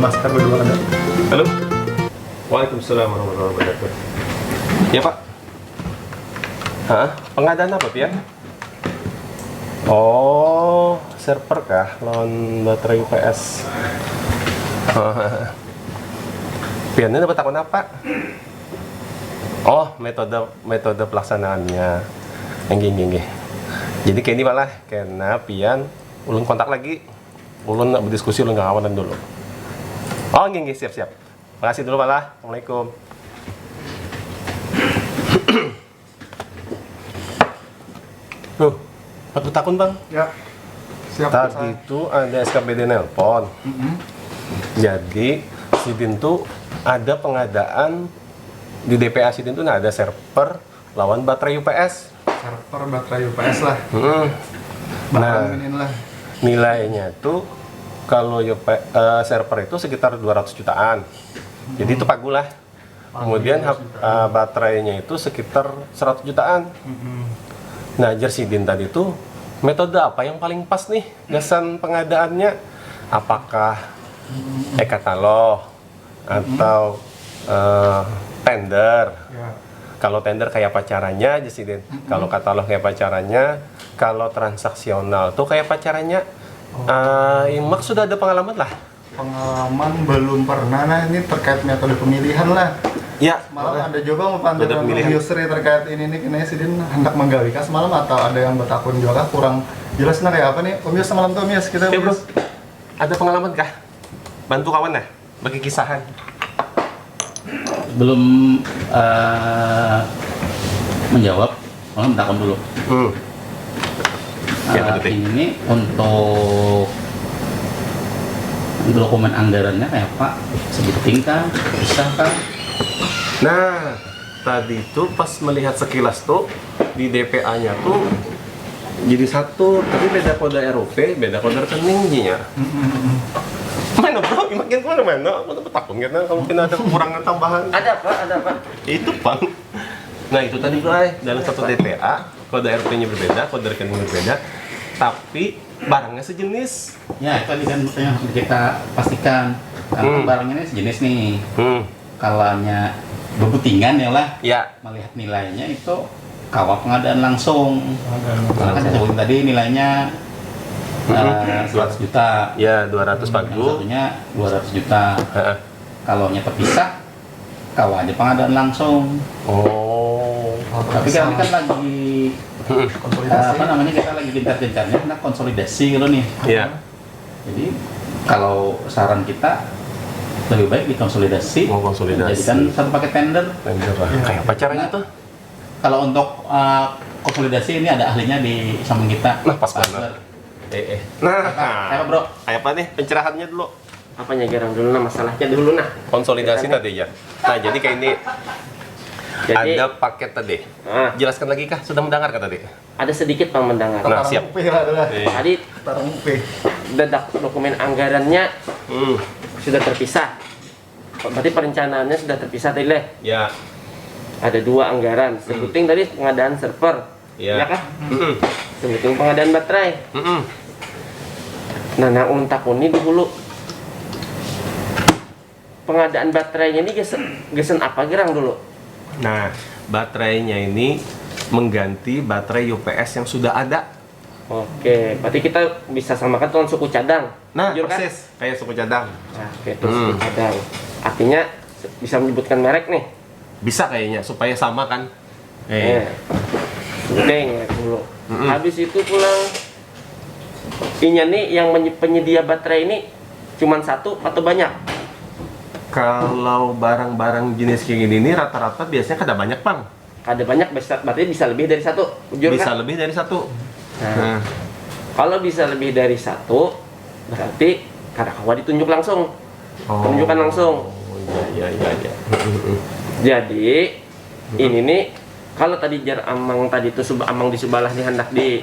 masker berdua ada. Halo. Waalaikumsalam warahmatullahi wabarakatuh. Ya Pak. Hah? Pengadaan apa Pian? Oh, server kah? Lawan baterai UPS. Pian ini dapat akun apa? Oh, metode pelaksanaannya. Yang gini. Jadi kayak ini malah, karena Pian ulun kontak lagi. Ulun nak berdiskusi, ulun kawanan dulu. Oh, gini, siap. Makasih dulu malah. Assalamualaikum. Tuh, patut takun bang. Ya. Siap. Tadi itu ada SKPD nelpon. Jadi Sidin tuh ada pengadaan di DPA Sidin tuh ada server lawan baterai UPS. Server baterai UPS lah. Nah, Ini lah. nilainya tuh kalau server itu sekitar 200 jutaan. Jadi itu pagulah. Kemudian baterainya itu sekitar 100 jutaan. Nah, Jersidin tadi tuh metode apa yang paling pas nih gasan pengadaannya? Apakah e-katalog atau tender? Ya. Kalau tender kayak apa caranya, Jersidin? Kalau katalog kayak apa caranya? Kalau transaksional tuh kayak apa caranya? Imak sudah ada pengalaman lah. Pengalaman belum pernah. Nah, ini terkait metode pemilihan lah. Ya, Semalam ada juga mau pandangan user terkait ini nih, kena Sidin hendak menggawikan semalam atau ada yang bertakun juga kurang jelas nah kayak apa nih Om Yus semalam tuh Om Yus kita ya bro, ada pengalaman kah? Bantu kawan nah, bagi kisahan. Belum menjawab, malah bertakun dulu. Ya, ini untuk dokumen anggarannya kayak Pak, sebutin kah, bisa kah? Nah, tadi tuh pas melihat sekilas tuh di DPA-nya tuh jadi satu, tapi beda kode ROP, beda kode rekeningnya. Mana bro? Makin kemana-mana? Aku tuh takut karena kalau mungkin ada kekurangan tambahan. Ada Pak. Itu bang. Nah itu tadi bro, dalam satu DPA kode RP-nya berbeda, kode rekeningnya berbeda, tapi barangnya sejenis. Ya, tadi kan yang kita pastikan karena barang ini sejenis nih. Kalanya bebutingan ya lah. Ya. Melihat nilainya itu kawat pengadaan langsung. Karena kan sebutin tadi nilainya 200 juta. Ya, 200 pagu. Satunya 200 juta. Kalau terpisah, kawat aja pengadaan langsung. Oh. Tapi kami kan lagi apa namanya, kita lagi gencar-gencarnya nah konsolidasi gitu nih. Iya. Jadi kalau saran kita lebih baik dikonsolidasi. Mau konsolidasi. Jadikan satu paket tender. Tender lah. Kayak apa caranya tuh? Kalau untuk konsolidasi ini ada ahlinya di samping kita. Nah, pas banget. Nah, Apa bro? kayak apa nih pencerahannya dulu? Apanya garang dulu nah, masalahnya dulu nah. Konsolidasi tadi ya. Nah, jadi kayak ini. Jadi ada paket tadi. Jelaskan lagi kah? Sudah mendengar kah tadi? ada sedikit Pak mendengar. Nah, siap. Tadi dokumen anggarannya sudah terpisah. Berarti perencanaannya sudah terpisah tadi leh. Ya. Ada dua anggaran. Sebuting tadi pengadaan server. Ya. Ya kah? Sebuting pengadaan baterai. Nah, untak ini dulu. Pengadaan baterainya ini gesen apa gerang dulu? Nah, baterainya ini mengganti baterai UPS yang sudah ada. Oke, berarti kita bisa samakan dengan suku cadang. Nah, Jujur, kan? persis kayak suku cadang. Nah, oke, itu suku cadang. Artinya bisa menyebutkan merek nih. Bisa kayaknya supaya sama kan. Penting ya dulu. Habis itu pulang ini nih yang penyedia baterai ini cuman satu atau banyak? Kalau barang-barang jenis kayak gini nih rata-rata biasanya kada banyak bang. Ada banyak, berarti bisa lebih dari satu. Jujur, bisa kan? lebih dari satu. Nah, kalau bisa lebih dari satu, berarti kawan ditunjuk langsung. Tunjukkan langsung. Iya. Jadi ini nih kalau tadi jar amang tadi itu amang di sebelah nih hendak di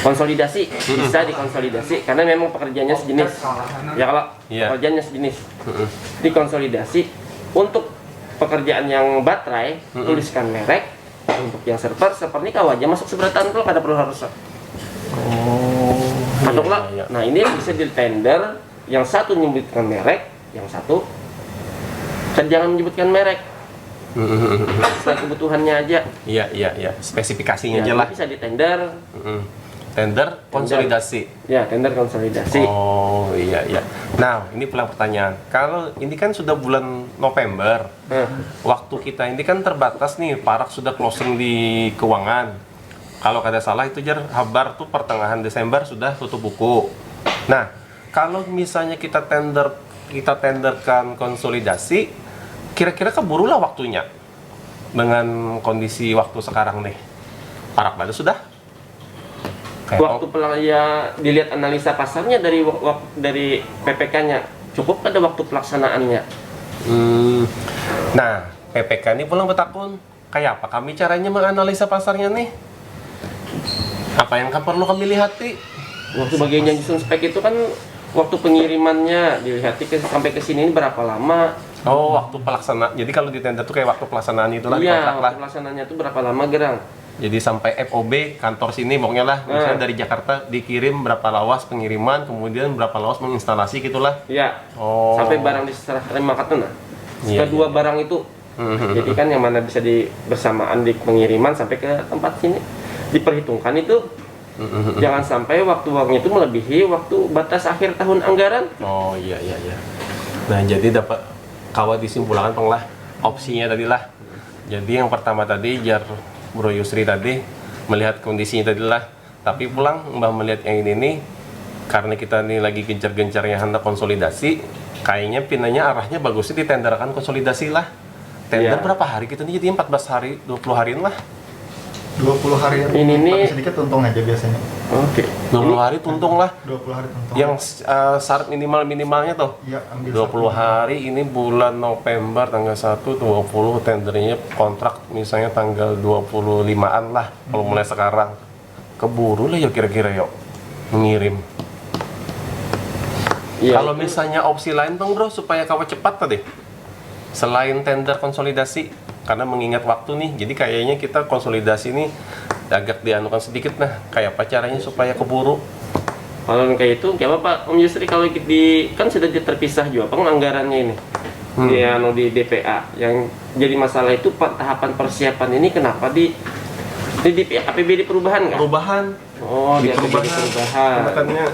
konsolidasi, bisa dikonsolidasi karena memang pekerjaannya sejenis. Ya kalau pekerjaannya sejenis, dikonsolidasi untuk pekerjaan yang baterai, tuliskan merek. Untuk yang server seperti kau aja masuk seberatan kalau kada perlu harus. Masuklah. Nah ini bisa di tender yang satu menyebutkan merek, yang satu kan jangan menyebutkan merek. Sesuai kebutuhannya aja. Iya. Spesifikasinya aja Ya, lah. bisa di tender. Tender konsolidasi. Ya, tender konsolidasi. Oh iya. Nah ini pulang pertanyaan. Kalau ini kan sudah bulan November, waktu kita ini kan terbatas nih. Parak sudah closing di keuangan. Kalau kada salah itu jar Habar tuh pertengahan Desember sudah tutup buku. Nah kalau misalnya kita tenderkan konsolidasi, kira-kira keburulah waktunya dengan kondisi waktu sekarang nih. Parak pada sudah. Waktu ya dilihat analisa pasarnya dari PPK-nya cukup ada waktu pelaksanaannya. Nah, PPK ini pulang betakun. Kayak apa kami caranya menganalisa pasarnya nih? Apa yang perlu kami lihati? Waktu bagian nyusun spek itu kan waktu pengirimannya dilihat sampai ke sini berapa lama. Oh, waktu pelaksana. Jadi kalau di tender tuh kayak waktu pelaksanaan itulah di Iya, kontrak lah. waktu pelaksanaannya itu berapa lama gerang. Jadi sampai FOB kantor sini pokoknya lah. Misalnya dari Jakarta dikirim berapa lawas pengiriman, kemudian berapa lawas menginstalasi gitulah. Iya. Oh. Sampai barang diserah terima katuna. Iya, Kedua barang itu. Jadi kan yang mana bisa bersamaan di pengiriman sampai ke tempat sini diperhitungkan itu. Jangan sampai waktu uangnya itu melebihi waktu batas akhir tahun anggaran. Oh iya. Nah jadi dapat kawat disimpulkan penglah opsinya tadi lah. Jadi yang pertama tadi jar Bro Yusri tadi melihat kondisinya tadi lah. Tapi pulang Mbah melihat yang ini nih, karena kita nih lagi gencar-gencarnya hendak konsolidasi, kayaknya pinanya arahnya bagusnya ditenderkan konsolidasi lah. Tender Iya. berapa hari kita nih? Jadi 14 hari, 20 harian lah. 20 hari Ini nih- tapi sedikit untung aja biasanya. Oke. 20 hari tuntung lah. 20 hari untung. Yang syarat minimalnya tuh ya, ambil 20 hari ini bulan November tanggal 1 20 tendernya kontrak misalnya tanggal 25-an lah kalau mulai sekarang. Keburu lah yuk kira-kira yuk mengirim. Iya, Kalau itu- misalnya opsi lain dong bro supaya kawat cepat tadi. Selain tender konsolidasi karena mengingat waktu nih. Jadi kayaknya kita konsolidasi nih agak dianukan sedikit nah. Kayak apa caranya supaya keburu? kalau kayak itu nggak apa-apa Om Yusri, kalau kan sudah terpisah juga penganggarannya ini. Di DPA yang jadi masalah itu tahapan persiapan ini kenapa di APBD perubahan nggak? Perubahan. Oh, di APBD perubahan. Makanya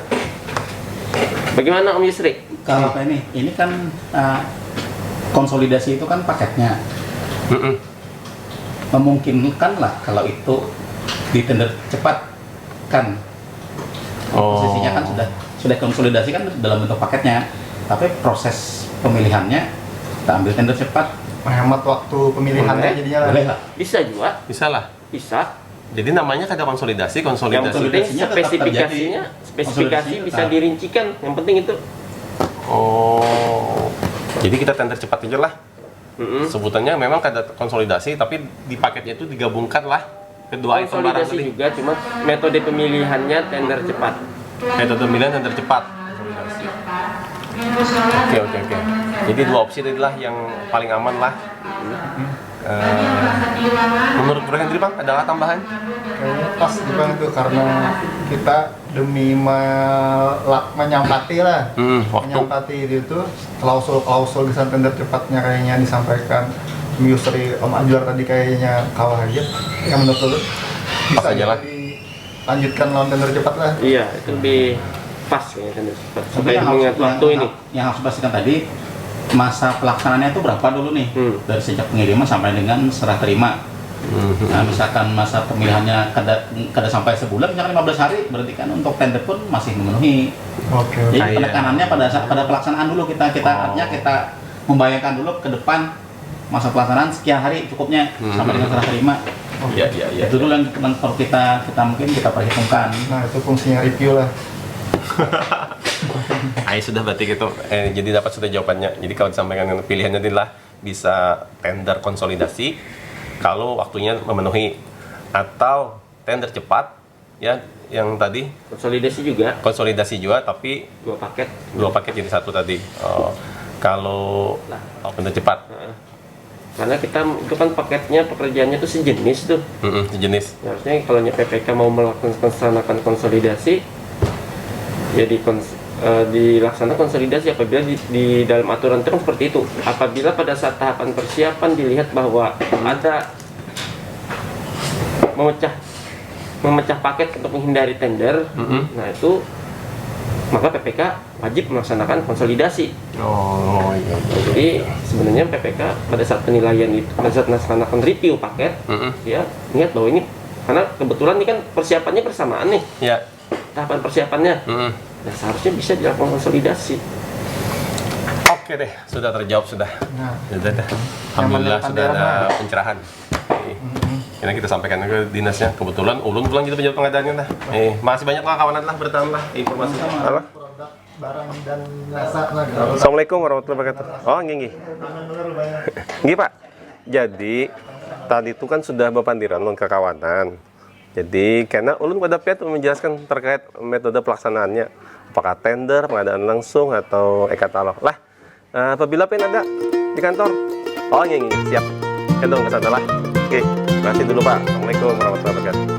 Bagaimana Om Yusri? Kalau apa ini? Ini kan konsolidasi itu kan paketnya. Memungkinkan lah kalau itu di tender cepat kan. Posisinya kan sudah konsolidasi kan dalam bentuk paketnya. Tapi proses pemilihannya kita ambil tender cepat. menghemat waktu pemilihannya Boleh. jadinya lah. Boleh lah. Bisa juga, bisa lah. bisa. Jadi namanya kada konsolidasi. Yang penting konsolidasinya tetap spesifikasinya, terjadi. spesifikasi Konsolidasinya bisa tetap. dirincikan. Yang penting itu. Oh. Jadi kita tender cepat aja lah. Sebutannya memang kada konsolidasi, tapi di paketnya itu digabungkan lah kedua item barang Konsolidasi tadi. juga, cuma metode pemilihannya tender cepat. Metode pemilihan tender cepat. Konsolidasi. Oke. Jadi dua opsi tadi lah yang paling aman lah. Menurut Bro Hendri bang, adalah tambahan? Kayaknya pas di bang itu karena kita demi menyampati lah. Waktu. Menyampati itu klausul desain tender cepatnya kayaknya disampaikan Om Yusri, Om Anjar tadi kayaknya kawah aja. Yang menurut lu bisa Pas aja lah. dilanjutkan lawan tender cepat lah. Iya, itu lebih pas kayaknya tender cepat. Tapi Supaya mengingat waktu ini. Yang harus dipastikan tadi masa pelaksanaannya itu berapa dulu nih dari sejak pengiriman sampai dengan serah terima. Nah, misalkan masa pemilihannya kada sampai sebulan, misalkan 15 hari, berarti kan untuk tender pun masih memenuhi. Oke. Jadi Iya. penekanannya pada pelaksanaan dulu artinya kita membayangkan dulu ke depan masa pelaksanaan sekian hari cukupnya sampai dengan serah terima. Iya. Itu dulu yang perlu kita mungkin kita perhitungkan. Nah itu fungsinya review lah. Sudah berarti gitu. Jadi dapat sudah jawabannya. Jadi kalau disampaikan pilihannya adalah bisa tender konsolidasi kalau waktunya memenuhi, atau tender cepat ya yang tadi konsolidasi juga tapi dua paket jadi satu tadi. Kalau tender cepat. Karena kita itu kan paketnya pekerjaannya itu sejenis tuh. Jenis. Harusnya kalau PPK mau melaksanakan konsolidasi, jadi dilaksanakan konsolidasi apabila di dalam aturan itu kan seperti itu. Apabila pada saat tahapan persiapan dilihat bahwa ada memecah paket untuk menghindari tender, nah itu maka PPK wajib melaksanakan konsolidasi. Oh iya. Jadi sebenarnya PPK pada saat penilaian itu, pada saat melaksanakan review paket, ya niat bahwa ini karena kebetulan ini kan persiapannya bersamaan nih, Ya. tahapan persiapannya, nah seharusnya bisa dilakukan konsolidasi. Oke deh, sudah terjawab sudah. Nah, Sudah dah. Alhamdulillah Yang sudah ada menentukan pencerahan. Ini kita sampaikan ke dinasnya. Kebetulan ulun pulang gitu penjawab pengadaannya lah. Masih banyak lah kawanan lah bertambah informasi. Halo. produk barang dan jasa lah. Assalamualaikum warahmatullahi wabarakatuh. Oh, nggih. Nggih, Pak. Jadi tadi itu kan sudah bapandiran non kekawanan. Jadi karena ulun pada pihak menjelaskan terkait metode pelaksanaannya, apakah tender, pengadaan langsung atau e-katalog. Lah, apabila pen ada di kantor. Oh, nggih, siap. Kedong ke sana lah. Oke, terima kasih dulu Pak. Assalamualaikum warahmatullahi wabarakatuh.